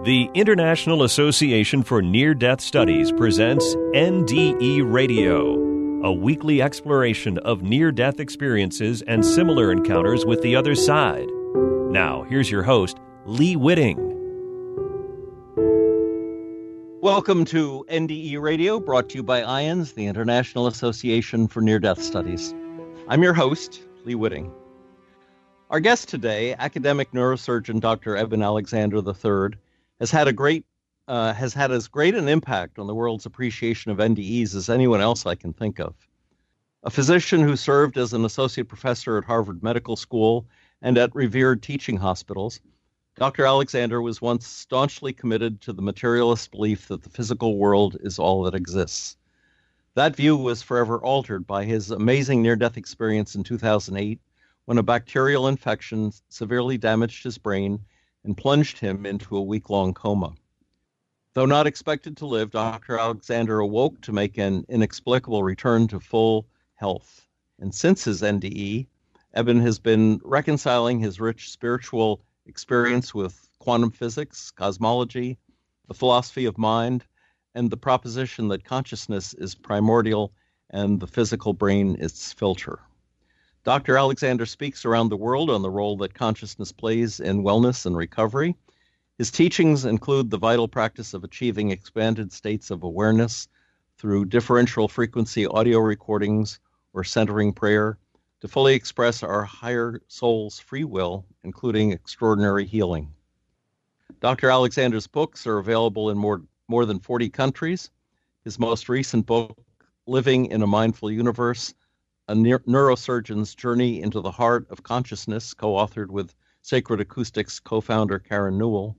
The International Association for Near-Death Studies presents NDE Radio, a weekly exploration of near-death experiences and similar encounters with the other side. Now, here's your host, Lee Witting. Welcome to NDE Radio, brought to you by IANS, the International Association for Near-Death Studies. I'm your host, Lee Witting. Our guest today, academic neurosurgeon Dr. Eben Alexander III, has had as great an impact on the world's appreciation of NDEs as anyone else I can think of. A physician who served as an associate professor at Harvard Medical School and at revered teaching hospitals, Dr. Alexander was once staunchly committed to the materialist belief that the physical world is all that exists. That view was forever altered by his amazing near-death experience in 2008, when a bacterial infection severely damaged his brain and plunged him into a week-long coma. Though not expected to live, Dr. Alexander awoke to make an inexplicable return to full health. And since his NDE, Eben has been reconciling his rich spiritual experience with quantum physics, cosmology, the philosophy of mind, and the proposition that consciousness is primordial and the physical brain its filter. Dr. Alexander speaks around the world on the role that consciousness plays in wellness and recovery. His teachings include the vital practice of achieving expanded states of awareness through differential frequency audio recordings or centering prayer to fully express our higher soul's free will, including extraordinary healing. Dr. Alexander's books are available in more than 40 countries. His most recent book, Living in a Mindful Universe, A Neurosurgeon's Journey into the Heart of Consciousness, co-authored with Sacred Acoustics co-founder Karen Newell,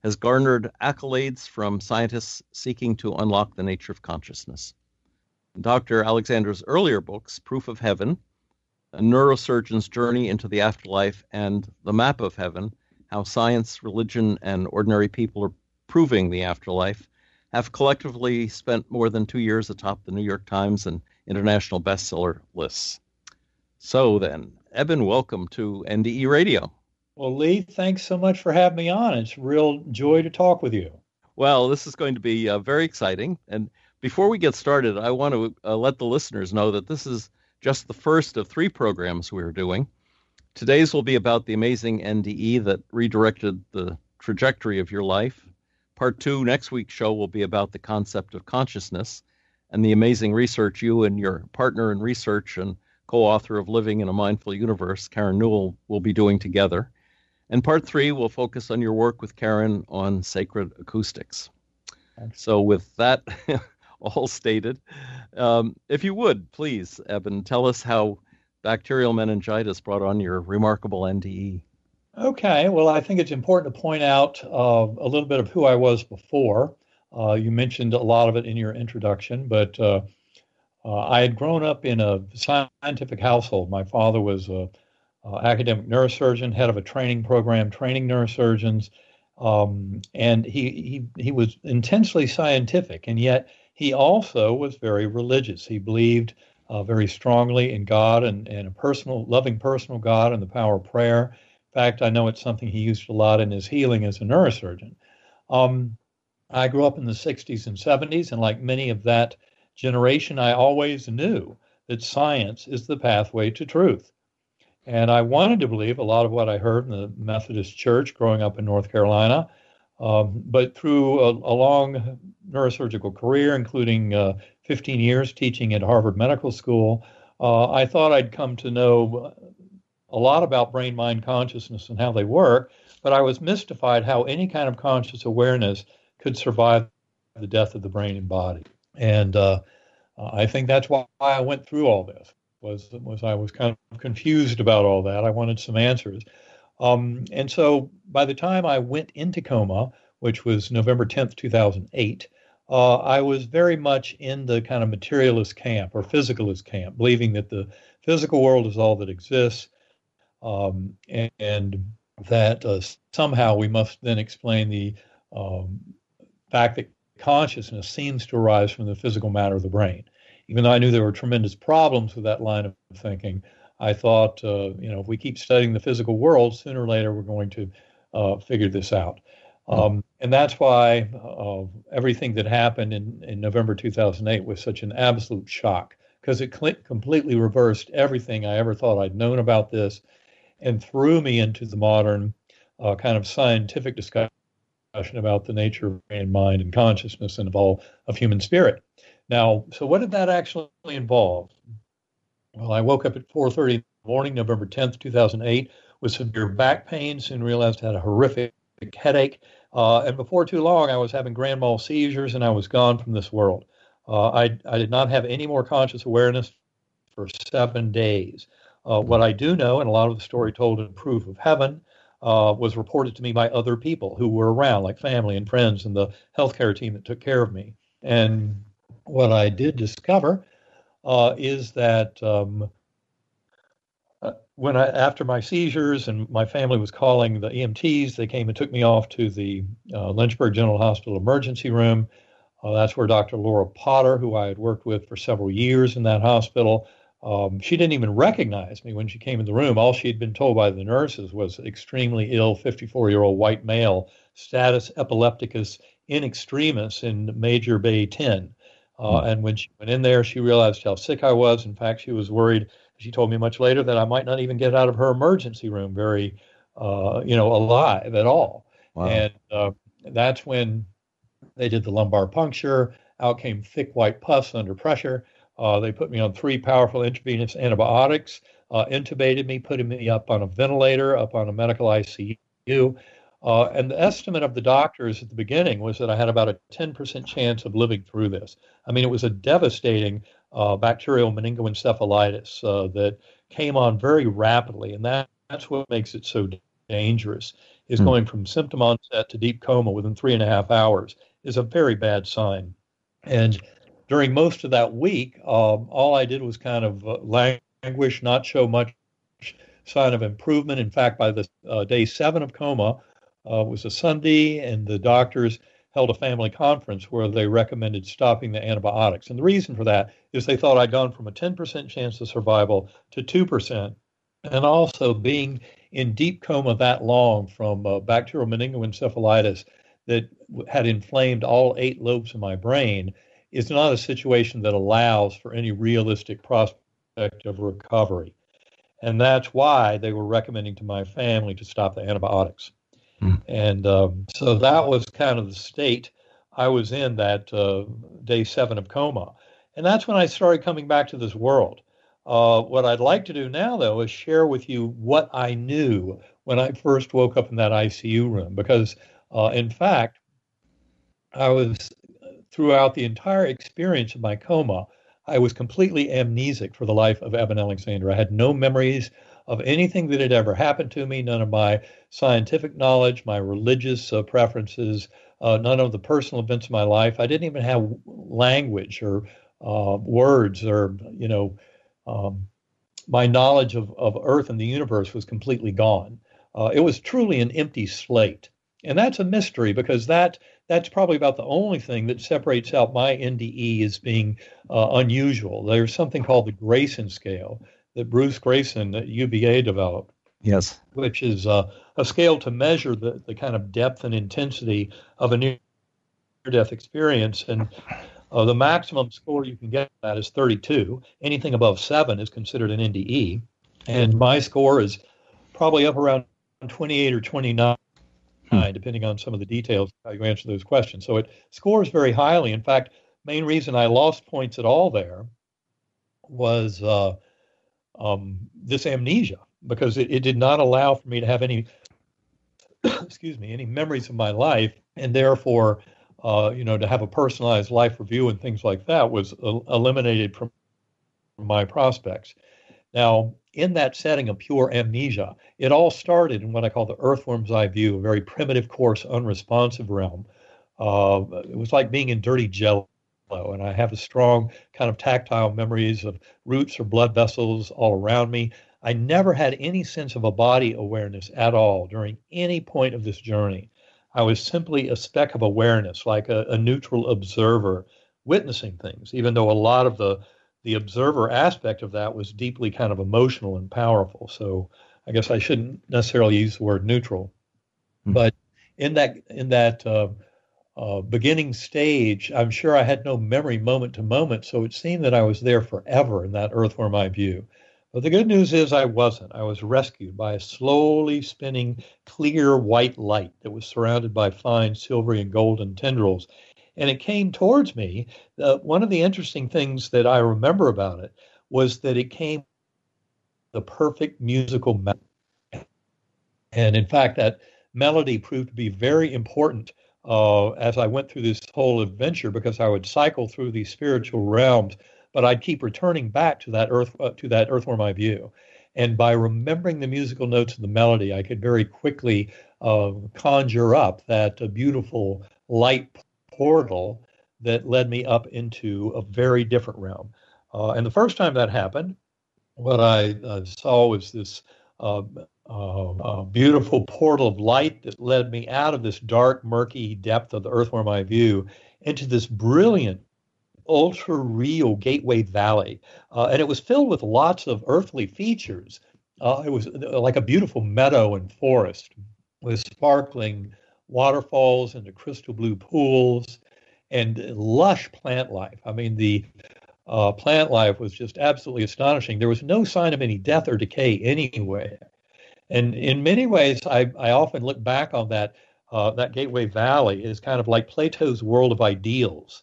has garnered accolades from scientists seeking to unlock the nature of consciousness. Dr. Alexander's earlier books, Proof of Heaven, A Neurosurgeon's Journey into the Afterlife, and The Map of Heaven, How Science, Religion, and Ordinary People are Proving the Afterlife, have collectively spent more than 2 years atop the New York Times and international bestseller lists. So then, Eben, welcome to NDE Radio. Well, Lee, thanks so much for having me on. It's a real joy to talk with you. Well, this is going to be very exciting. And before we get started, I want to let the listeners know that this is just the first of 3 programs we're doing. Today's will be about the amazing NDE that redirected the trajectory of your life. Part 2, next week's show, will be about the concept of consciousness and the amazing research you and your partner in research and co-author of Living in a Mindful Universe, Karen Newell, will be doing together. And part 3 will focus on your work with Karen on sacred acoustics. So with that all stated, if you would, please, Eben, tell us how bacterial meningitis brought on your remarkable NDE. Okay, well, I think it's important to point out a little bit of who I was before. You mentioned a lot of it in your introduction, but I had grown up in a scientific household. My father was an academic neurosurgeon, head of a training program, training neurosurgeons, and he was intensely scientific, and yet he also was very religious. He believed very strongly in God and a personal, loving personal God and the power of prayer. In fact, I know it's something he used a lot in his healing as a neurosurgeon. I grew up in the 60s and 70s, and like many of that generation, I always knew that science is the pathway to truth. And I wanted to believe a lot of what I heard in the Methodist Church growing up in North Carolina. But through a long neurosurgical career, including 15 years teaching at Harvard Medical School, I thought I'd come to know a lot about brain, mind, consciousness and how they work, but I was mystified how any kind of conscious awareness could survive the death of the brain and body. And I think that's why I went through all this, was I was kind of confused about all that. I wanted some answers. And so by the time I went into coma, which was November 10th, 2008, I was very much in the kind of materialist camp or physicalist camp, believing that the physical world is all that exists, and that somehow we must then explain the fact that consciousness seems to arise from the physical matter of the brain. Even though I knew there were tremendous problems with that line of thinking, I thought, if we keep studying the physical world, sooner or later we're going to figure this out. And that's why everything that happened in November 2008 was such an absolute shock, because it completely reversed everything I ever thought I'd known about this and threw me into the modern kind of scientific discussion about the nature of brain, mind, and consciousness and of human spirit. Now, so what did that actually involve? Well, I woke up at 4:30 in the morning, November 10th, 2008, with severe back pain, soon realized I had a horrific headache. And before too long, I was having grand mal seizures and I was gone from this world. I did not have any more conscious awareness for 7 days. What I do know, and a lot of the story told in Proof of Heaven, was reported to me by other people who were around, like family and friends and the healthcare team that took care of me. And what I did discover is that after my seizures and my family was calling the EMTs, they came and took me off to the Lynchburg General Hospital emergency room. That's where Dr. Laura Potter, who I had worked with for several years in that hospital, she didn't even recognize me when she came in the room. All she had been told by the nurses was extremely ill, 54-year-old white male, status epilepticus in extremis in major Bay 10. And when she went in there, she realized how sick I was. In fact, she was worried. She told me much later that I might not even get out of her emergency room very, alive at all. Wow. And that's when they did the lumbar puncture. Out came thick white pus under pressure. They put me on 3 powerful intravenous antibiotics, intubated me, putting me up on a ventilator, up on a medical ICU. And the estimate of the doctors at the beginning was that I had about a 10% chance of living through this. I mean, it was a devastating bacterial meningoencephalitis that came on very rapidly, and that's what makes it so dangerous, is going from symptom onset to deep coma within 3.5 hours is a very bad sign. And during most of that week, all I did was kind of languish, not show much sign of improvement. In fact, by the day 7 of coma, was a Sunday, and the doctors held a family conference where they recommended stopping the antibiotics. And the reason for that is they thought I'd gone from a 10% chance of survival to 2%. And also being in deep coma that long from bacterial meningoencephalitis that had inflamed all 8 lobes of my brain is not a situation that allows for any realistic prospect of recovery. And that's why they were recommending to my family to stop the antibiotics. And so that was kind of the state I was in that day 7 of coma. And that's when I started coming back to this world. What I'd like to do now, though, is share with you what I knew when I first woke up in that ICU room. Because, in fact, I was, throughout the entire experience of my coma, I was completely amnesic for the life of Eben Alexander. I had no memories of anything that had ever happened to me, none of my scientific knowledge, my religious preferences, none of the personal events of my life. I didn't even have language or words or, my knowledge of Earth and the universe was completely gone. It was truly an empty slate. And that's a mystery, because that's probably about the only thing that separates out my NDE as being unusual. There's something called the Grayson scale that Bruce Grayson at UVA developed. Yes. Which is a scale to measure the kind of depth and intensity of a near-death experience. And the maximum score you can get at is 32. Anything above 7 is considered an NDE. And my score is probably up around 28 or 29, depending on some of the details of how you answer those questions. So it scores very highly. In fact, main reason I lost points at all there was this amnesia, because it did not allow for me to have any, any memories of my life, and therefore, to have a personalized life review and things like that was eliminated from my prospects. Now, in that setting of pure amnesia, it all started in what I call the earthworm's eye view, a very primitive, coarse, unresponsive realm. It was like being in dirty jello, and I have a strong kind of tactile memories of roots or blood vessels all around me. I never had any sense of a body awareness at all during any point of this journey. I was simply a speck of awareness, like a neutral observer witnessing things, even though a lot of the observer aspect of that was deeply kind of emotional and powerful. So I guess I shouldn't necessarily use the word neutral. But in that beginning stage, I'm sure I had no memory moment to moment, so it seemed that I was there forever in that earthworm eye view. But the good news is I wasn't. I was rescued by a slowly spinning clear white light that was surrounded by fine silvery and golden tendrils. And it came towards me. One of the interesting things that I remember about it was that it came the perfect musical melody. And in fact, that melody proved to be very important as I went through this whole adventure, because I would cycle through these spiritual realms, but I'd keep returning back to that earthworm eye view. And by remembering the musical notes of the melody, I could very quickly conjure up that beautiful light portal that led me up into a very different realm. And the first time that happened, what I saw was this beautiful portal of light that led me out of this dark, murky depth of the earthworm eye view into this brilliant, ultra real gateway valley. And it was filled with lots of earthly features. It was like a beautiful meadow and forest with sparkling waterfalls and the crystal blue pools and lush plant life. I mean, the plant life was just absolutely astonishing. There was no sign of any death or decay anywhere. And in many ways, I often look back on that Gateway Valley as kind of like Plato's world of ideals,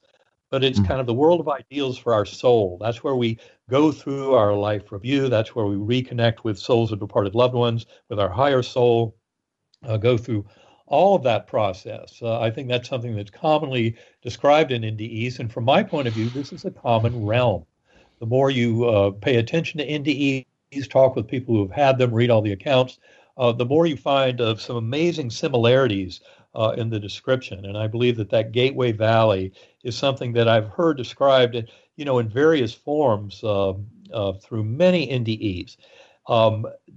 but it's kind of the world of ideals for our soul. That's where we go through our life review. That's where we reconnect with souls of departed loved ones, with our higher soul, go through all of that process. I think that's something that's commonly described in NDEs. And from my point of view, this is a common realm. The more you pay attention to NDEs, talk with people who have had them, read all the accounts, the more you find of some amazing similarities in the description. And I believe that Gateway Valley is something that I've heard described, in various forms through many NDEs.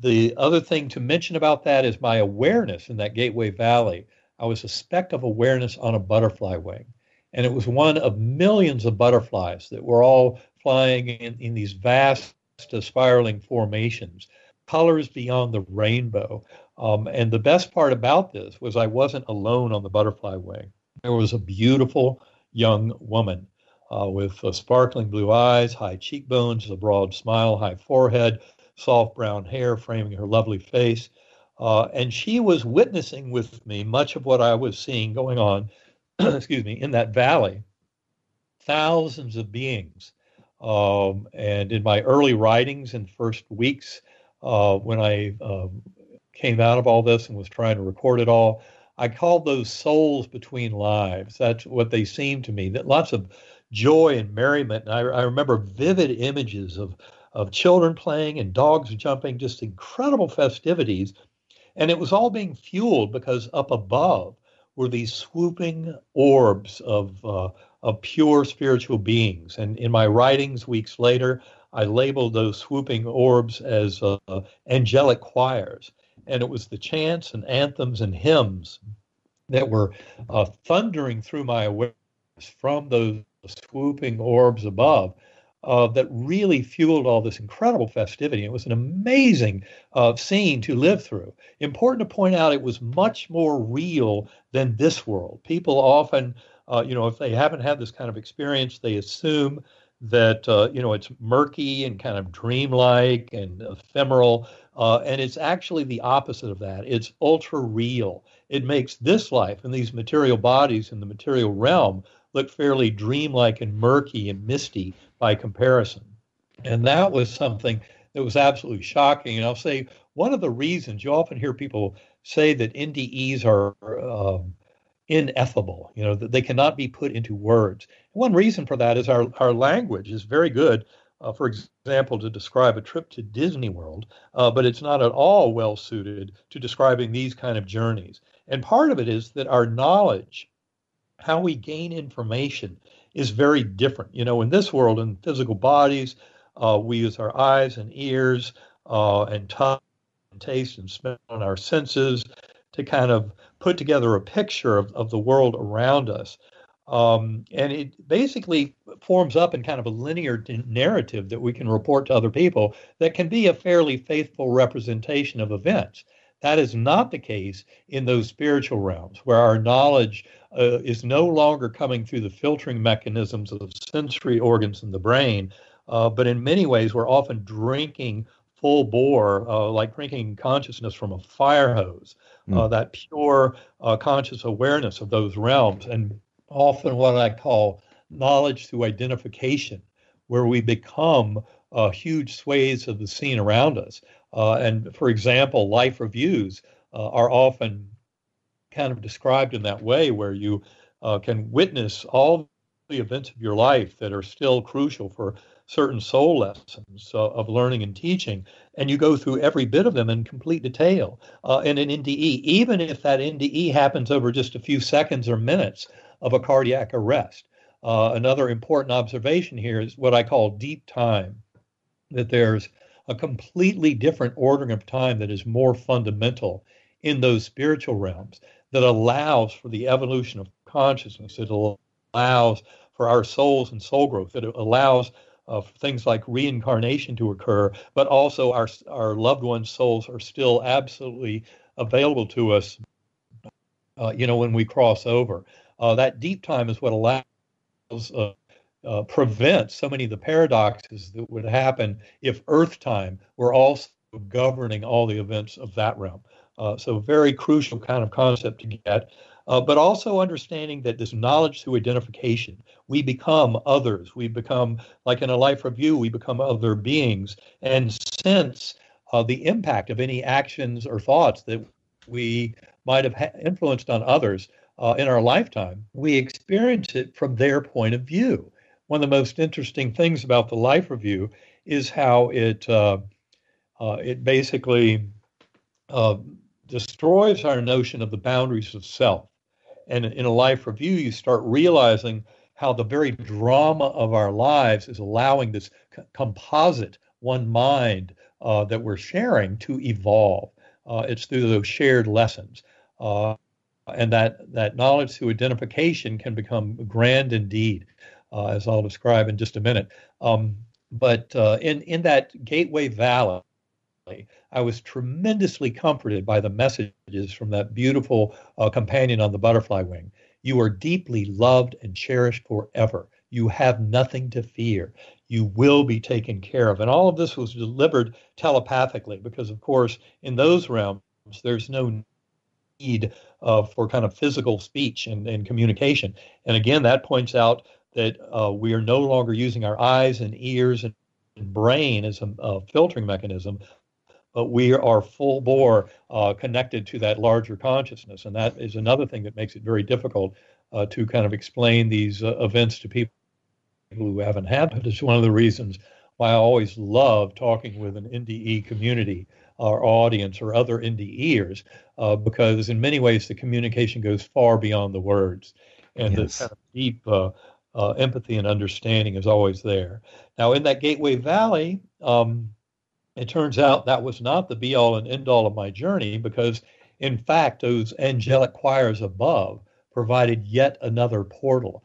The other thing to mention about that is my awareness in that Gateway Valley. I was a speck of awareness on a butterfly wing, and it was one of millions of butterflies that were all flying in these vast spiraling formations, colors beyond the rainbow. And the best part about this was I wasn't alone on the butterfly wing. There was a beautiful young woman with sparkling blue eyes, high cheekbones, a broad smile, high forehead, soft brown hair framing her lovely face. And she was witnessing with me much of what I was seeing going on, in that valley. Thousands of beings. And in my early writings in the first weeks, when I came out of all this and was trying to record it all, I called those souls between lives. That's what they seemed to me. That lots of joy and merriment. And I remember vivid images of children playing and dogs jumping, just incredible festivities. And it was all being fueled because up above were these swooping orbs of pure spiritual beings. And in my writings weeks later, I labeled those swooping orbs as angelic choirs. And it was the chants and anthems and hymns that were thundering through my awareness from those swooping orbs above that really fueled all this incredible festivity. It was an amazing scene to live through. Important to point out, it was much more real than this world. People often, if they haven't had this kind of experience, they assume that, it's murky and kind of dreamlike and ephemeral. And it's actually the opposite of that. It's ultra real. It makes this life and these material bodies in the material realm look fairly dreamlike and murky and misty by comparison. And that was something that was absolutely shocking. And I'll say one of the reasons you often hear people say that NDEs are ineffable, that they cannot be put into words. One reason for that is our language is very good, for example, to describe a trip to Disney World, but it's not at all well suited to describing these kind of journeys. And part of it is that our knowledge, how we gain information, is very different. In this world, in physical bodies, we use our eyes and ears and touch and taste and smell and our senses to kind of put together a picture of the world around us. And it basically forms up in kind of a linear narrative that we can report to other people that can be a fairly faithful representation of events. That is not the case in those spiritual realms where our knowledge is no longer coming through the filtering mechanisms of sensory organs in the brain, but in many ways we're often drinking full bore, like drinking consciousness from a fire hose, that pure conscious awareness of those realms, and often what I call knowledge through identification, where we become huge swathes of the scene around us. And for example, life reviews are often kind of described in that way, where you can witness all the events of your life that are still crucial for certain soul lessons of learning and teaching, and you go through every bit of them in complete detail in an NDE, even if that NDE happens over just a few seconds or minutes of a cardiac arrest. Another important observation here is what I call deep time, that there's a completely different ordering of time that is more fundamental in those spiritual realms, that allows for the evolution of consciousness. It allows for our souls and soul growth. It allows for things like reincarnation to occur, but also our loved ones' souls are still absolutely available to us, when we cross over. That deep time is what allows prevent so many of the paradoxes that would happen if Earth time were also governing all the events of that realm. So very crucial kind of concept to get, but also understanding that this knowledge through identification, we become others. We become, like in a life review, we become other beings, and sense the impact of any actions or thoughts that we might have influenced on others in our lifetime. We experience it from their point of view. One of the most interesting things about the life review is how it basically destroys our notion of the boundaries of self. And in a life review, you start realizing how the very drama of our lives is allowing this composite one mind that we're sharing to evolve. It's through those shared lessons. And that knowledge through identification can become grand indeed, as I'll describe in just a minute. But in that Gateway Valley, I was tremendously comforted by the messages from that beautiful companion on the butterfly wing. You are deeply loved and cherished forever. You have nothing to fear. You will be taken care of. And all of this was delivered telepathically because, of course, in those realms, there's no need for kind of physical speech and communication. And again, that points out that we are no longer using our eyes and ears and brain as a filtering mechanism, but we are full bore connected to that larger consciousness. And that is another thing that makes it very difficult to kind of explain these events to people who haven't had it. It's one of the reasons why I always love talking with an NDE community or audience or other NDEers, because in many ways the communication goes far beyond the words. And yes, the kind of deep empathy and understanding is always there. Now, in that Gateway Valley, it turns out that was not the be-all and end-all of my journey, because, in fact, those angelic choirs above provided yet another portal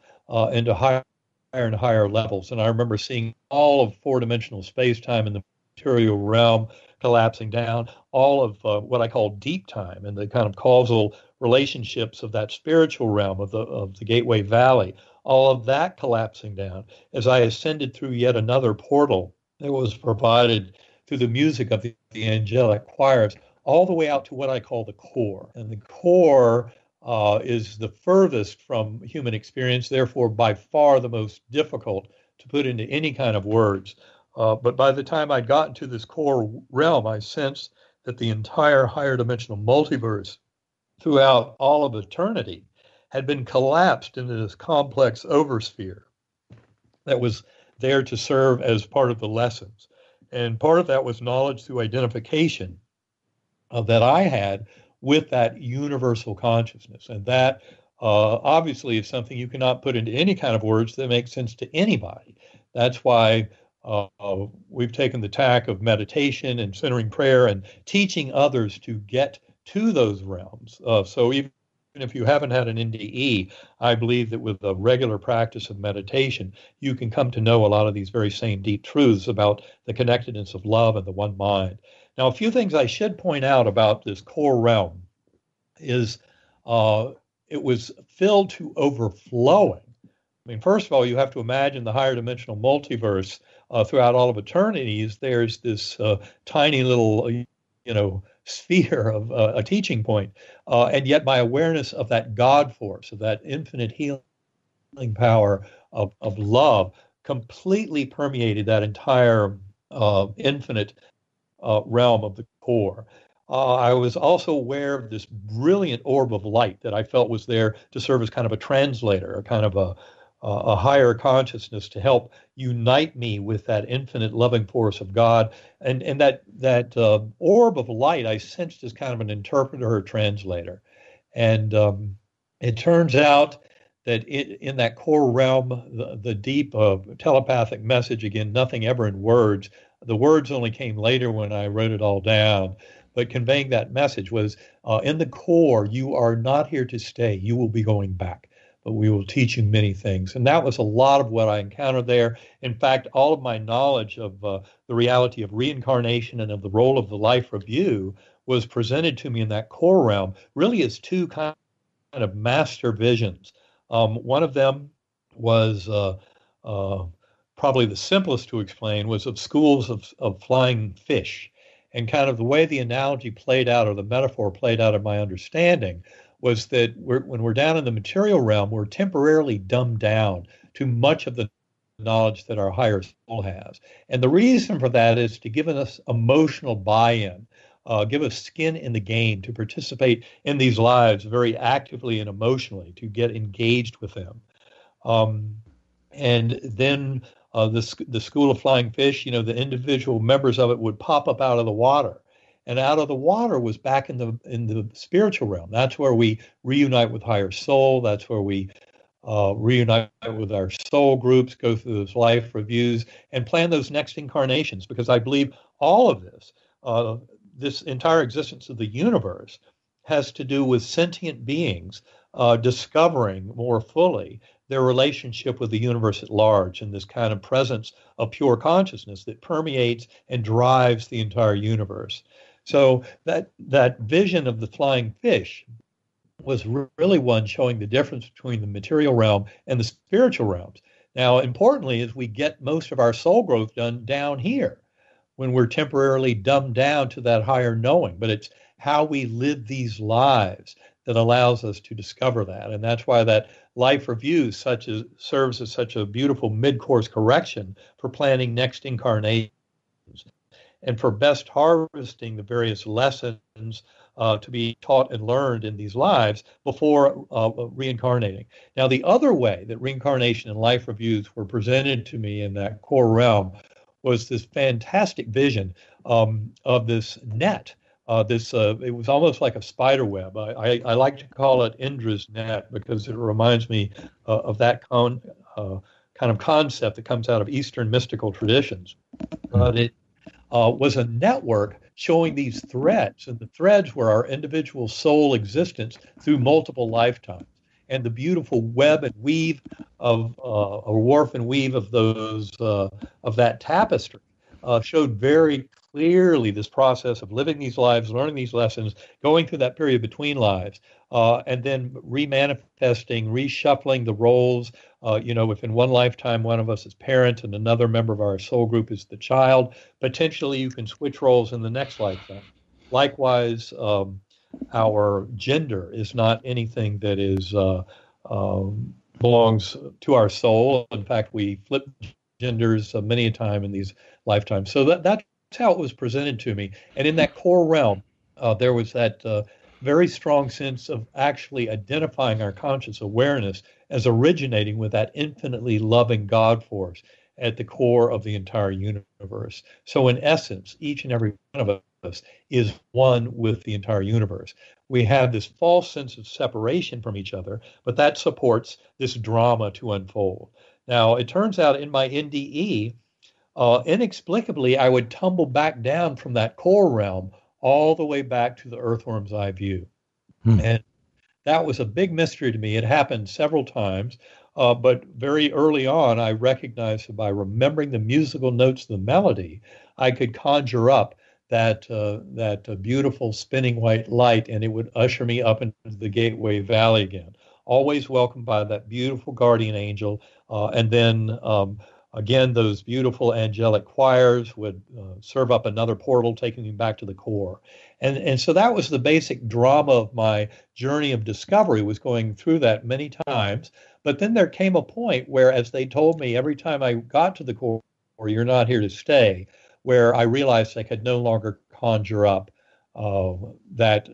into higher and higher levels. And I remember seeing all of four-dimensional space-time in the material realm collapsing down, all of what I call deep time and the kind of causal relationships of that spiritual realm of the Gateway Valley, all of that collapsing down as I ascended through yet another portal that was provided through the music of the angelic choirs, all the way out to what I call the core. And the core is the furthest from human experience, therefore by far the most difficult to put into any kind of words. But by the time I'd gotten to this core realm, I sensed that the entire higher dimensional multiverse throughout all of eternity had been collapsed into this complex oversphere that was there to serve as part of the lessons. And part of that was knowledge through identification that I had with that universal consciousness. And that obviously is something you cannot put into any kind of words that make sense to anybody. That's why we've taken the tack of meditation and centering prayer and teaching others to get to those realms. So even if you haven't had an NDE, I believe that with a regular practice of meditation, you can come to know a lot of these very same deep truths about the connectedness of love and the one mind. Now, a few things I should point out about this core realm is it was filled to overflowing. I mean, first of all, you have to imagine the higher dimensional multiverse throughout all of eternities. There's this tiny little, sphere of a teaching point. And yet my awareness of that God force, of that infinite healing power of love, completely permeated that entire infinite realm of the core. I was also aware of this brilliant orb of light that I felt was there to serve as kind of a translator, a kind of a higher consciousness to help unite me with that infinite loving force of God. And that orb of light I sensed as kind of an interpreter or translator. And it turns out that in that core realm, the deep telepathic message, again, nothing ever in words. The words only came later when I wrote it all down. But conveying that message was, in the core, you are not here to stay. You will be going back, but we will teach you many things. And that was a lot of what I encountered there. In fact, all of my knowledge of the reality of reincarnation and of the role of the life review was presented to me in that core realm, really as two kind of master visions. One of them was probably the simplest to explain, was of schools of flying fish. And kind of the way the analogy played out, or the metaphor played out of my understanding, was that when we're down in the material realm, we're temporarily dumbed down to much of the knowledge that our higher soul has. And the reason for that is to give us emotional buy-in, give us skin in the game, to participate in these lives very actively and emotionally, to get engaged with them. And then the school of flying fish, the individual members of it would pop up out of the water. And out of the water was back in the spiritual realm. That's where we reunite with higher soul. That's where we reunite with our soul groups, go through those life reviews, and plan those next incarnations. Because I believe all of this, this entire existence of the universe, has to do with sentient beings discovering more fully their relationship with the universe at large, and this kind of presence of pure consciousness that permeates and drives the entire universe. So that vision of the flying fish was really one showing the difference between the material realm and the spiritual realms. Now, importantly, is we get most of our soul growth done down here when we're temporarily dumbed down to that higher knowing. But it's how we live these lives that allows us to discover that. And that's why that life review serves as such a beautiful mid-course correction for planning next incarnations and for best harvesting the various lessons to be taught and learned in these lives before reincarnating. Now, the other way that reincarnation and life reviews were presented to me in that core realm was this fantastic vision of this net. It was almost like a spider web. I like to call it Indra's net because it reminds me of that kind of concept that comes out of Eastern mystical traditions. It was a network showing these threads, and the threads were our individual soul existence through multiple lifetimes. And the beautiful web and weave of a warp and weave of those of that tapestry showed very clearly this process of living these lives, learning these lessons, going through that period between lives, and then remanifesting, reshuffling the roles. If in one lifetime one of us is parent and another member of our soul group is the child, potentially you can switch roles in the next lifetime. Likewise, our gender is not anything that is belongs to our soul. In fact, we flip genders many a time in these lifetimes. So that's how it was presented to me. And in that core realm, there was that very strong sense of actually identifying our conscious awareness as originating with that infinitely loving God force at the core of the entire universe. So in essence, each and every one of us is one with the entire universe. We have this false sense of separation from each other, but that supports this drama to unfold. Now, it turns out in my NDE, inexplicably, I would tumble back down from that core realm all the way back to the earthworm's eye view. And that was a big mystery to me. It happened several times, but very early on, I recognized that by remembering the musical notes of the melody, I could conjure up that beautiful spinning white light, and it would usher me up into the Gateway Valley again. Always welcomed by that beautiful guardian angel, and then again, those beautiful angelic choirs would serve up another portal, taking me back to the core. And so that was the basic drama of my journey of discovery, was going through that many times. But then there came a point where, as they told me every time I got to the core, you're not here to stay, where I realized I could no longer conjure up that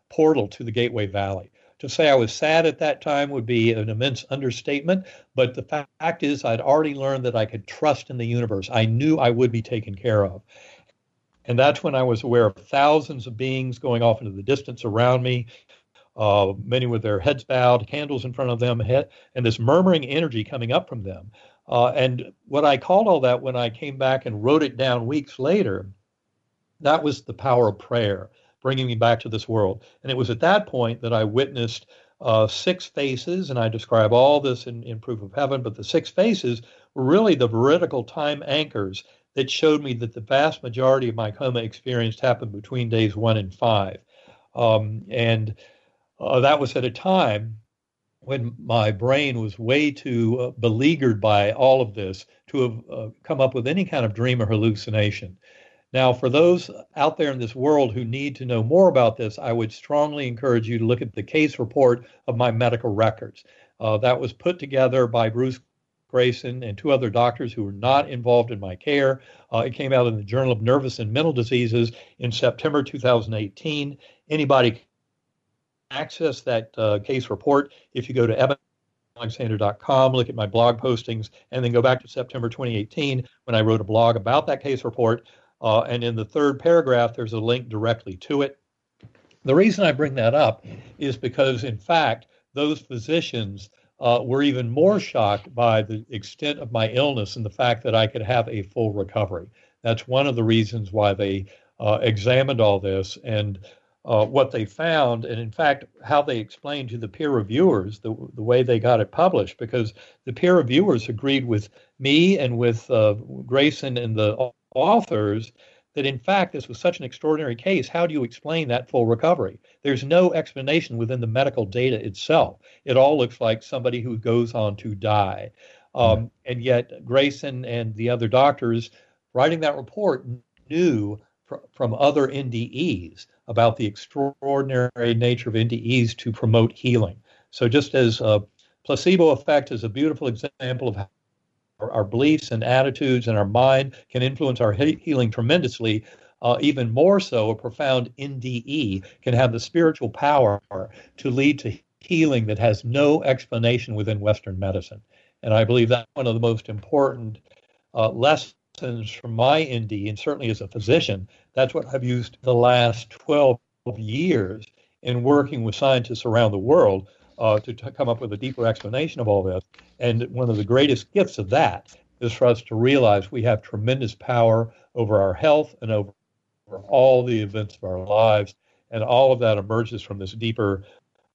portal to the Gateway Valley. To say I was sad at that time would be an immense understatement, but the fact is I'd already learned that I could trust in the universe. I knew I would be taken care of. And that's when I was aware of thousands of beings going off into the distance around me, many with their heads bowed, candles in front of them, and this murmuring energy coming up from them. And what I called all that, when I came back and wrote it down weeks later, that was the power of prayer, bringing me back to this world. And it was at that point that I witnessed 6 faces, and I describe all this in Proof of Heaven, but the 6 faces were really the veridical time anchors that showed me that the vast majority of my coma experience happened between days 1 and 5. And that was at a time when my brain was way too beleaguered by all of this to have come up with any kind of dream or hallucination. Now, for those out there in this world who need to know more about this, I would strongly encourage you to look at the case report of my medical records. That was put together by Bruce Grayson and 2 other doctors who were not involved in my care. It came out in the Journal of Nervous and Mental Diseases in September 2018. Anybody can access that case report if you go to EbenAlexander.com, look at my blog postings, and then go back to September 2018 when I wrote a blog about that case report. And in the 3rd paragraph, there's a link directly to it. The reason I bring that up is because, in fact, those physicians were even more shocked by the extent of my illness and the fact that I could have a full recovery. That's one of the reasons why they examined all this, and what they found, and in fact, how they explained to the peer reviewers the way they got it published, because the peer reviewers agreed with me and with Grayson and the authors that, in fact, this was such an extraordinary case. How do you explain that full recovery? There's no explanation within the medical data itself. It all looks like somebody who goes on to die. And yet Grayson and the other doctors writing that report knew from other NDEs about the extraordinary nature of NDEs to promote healing. So just as placebo effect is a beautiful example of how our beliefs and attitudes and our mind can influence our healing tremendously, even more so, a profound NDE can have the spiritual power to lead to healing that has no explanation within Western medicine. And I believe that's one of the most important lessons from my NDE, and certainly as a physician, that's what I've used the last 12 years in working with scientists around the world to come up with a deeper explanation of all this. And one of the greatest gifts of that is for us to realize we have tremendous power over our health and over all the events of our lives. And all of that emerges from this deeper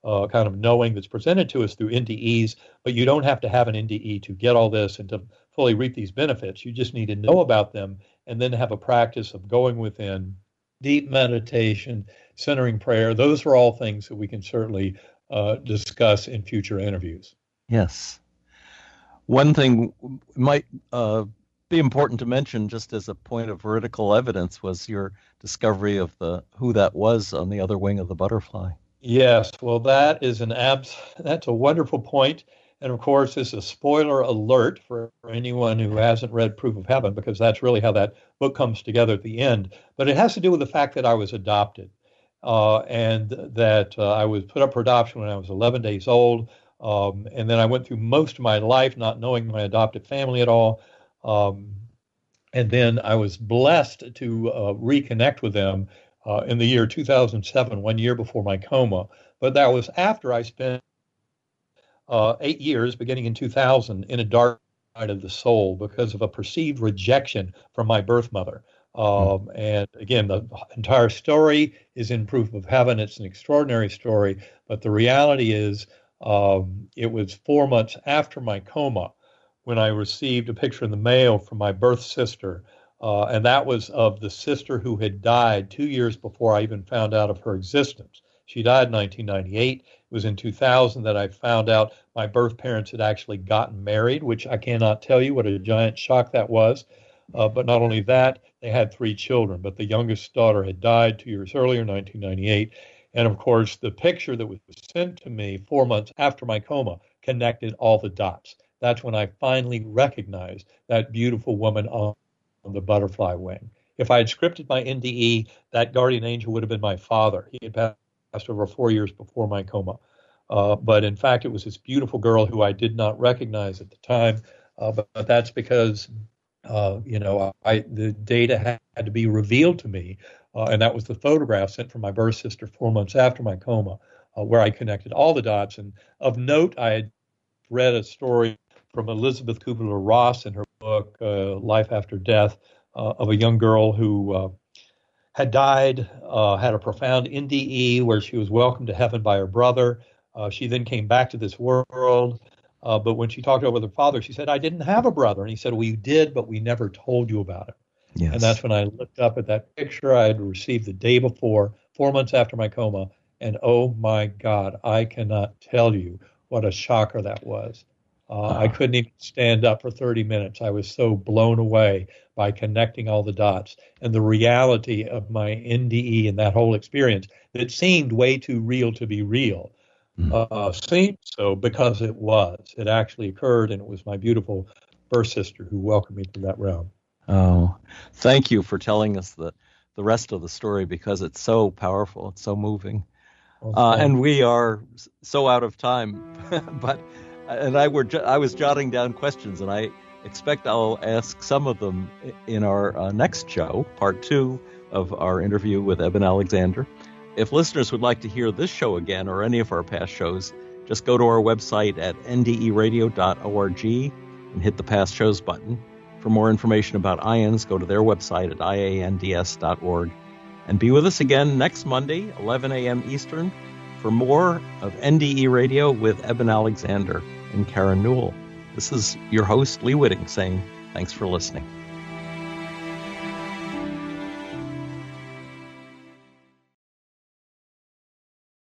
kind of knowing that's presented to us through NDEs. But you don't have to have an NDE to get all this and to fully reap these benefits. You just need to know about them and then have a practice of going within, deep meditation, centering prayer. Those are all things that we can certainly discuss in future interviews. Yes. One thing might be important to mention, just as a point of veridical evidence, was your discovery of who that was on the other wing of the butterfly. Yes, well, that's a wonderful point. And of course, it's a spoiler alert for anyone who hasn't read Proof of Heaven, because that's really how that book comes together at the end. But it has to do with the fact that I was adopted. And that I was put up for adoption when I was 11 days old. And then I went through most of my life not knowing my adopted family at all. And then I was blessed to reconnect with them in the year 2007, 1 year before my coma. But that was after I spent 8 years, beginning in 2000, in a dark night of the soul because of a perceived rejection from my birth mother. And again, the entire story is in Proof of Heaven. It's an extraordinary story, but the reality is it was 4 months after my coma when I received a picture in the mail from my birth sister And that was of the sister who had died 2 years before I even found out of her existence. She died in 1998. It was in 2000 that I found out my birth parents had actually gotten married, which I cannot tell you what a giant shock that was. But not only that, they had 3 children, but the youngest daughter had died 2 years earlier, 1998. And of course, the picture that was sent to me 4 months after my coma connected all the dots. That's when I finally recognized that beautiful woman on the butterfly wing. If I had scripted my NDE, that guardian angel would have been my father. He had passed over 4 years before my coma. But in fact, it was this beautiful girl who I did not recognize at the time. But that's because, the data had to be revealed to me. And that was the photograph sent from my birth sister 4 months after my coma, where I connected all the dots. And of note, I had read a story from Elizabeth Kubler-Ross in her book, Life After Death, of a young girl who had died, had a profound NDE where she was welcomed to heaven by her brother. She then came back to this world. But when she talked over with her father, she said, I didn't have a brother. And he said, well, you did, but we never told you about it. Yes. And that's when I looked up at that picture I had received the day before, 4 months after my coma. And oh, my God, I cannot tell you what a shocker that was. I couldn't even stand up for 30 minutes. I was so blown away by connecting all the dots and the reality of my NDE and that whole experience that seemed way too real to be real. Seemed so because it was. It actually occurred, and it was my beautiful birth sister who welcomed me to that realm. Oh, thank you for telling us the rest of the story, because it's so powerful. It's so moving. And we are so out of time, but I was jotting down questions, and I expect I'll ask some of them in our next show, part 2 of our interview with Eben Alexander. If listeners would like to hear this show again or any of our past shows, just go to our website at nderadio.org and hit the past shows button. For more information about IANDS, go to their website at iands.org. And be with us again next Monday, 11 a.m. Eastern, for more of NDE Radio with Eben Alexander and Karen Newell. This is your host, Lee Witting, saying thanks for listening.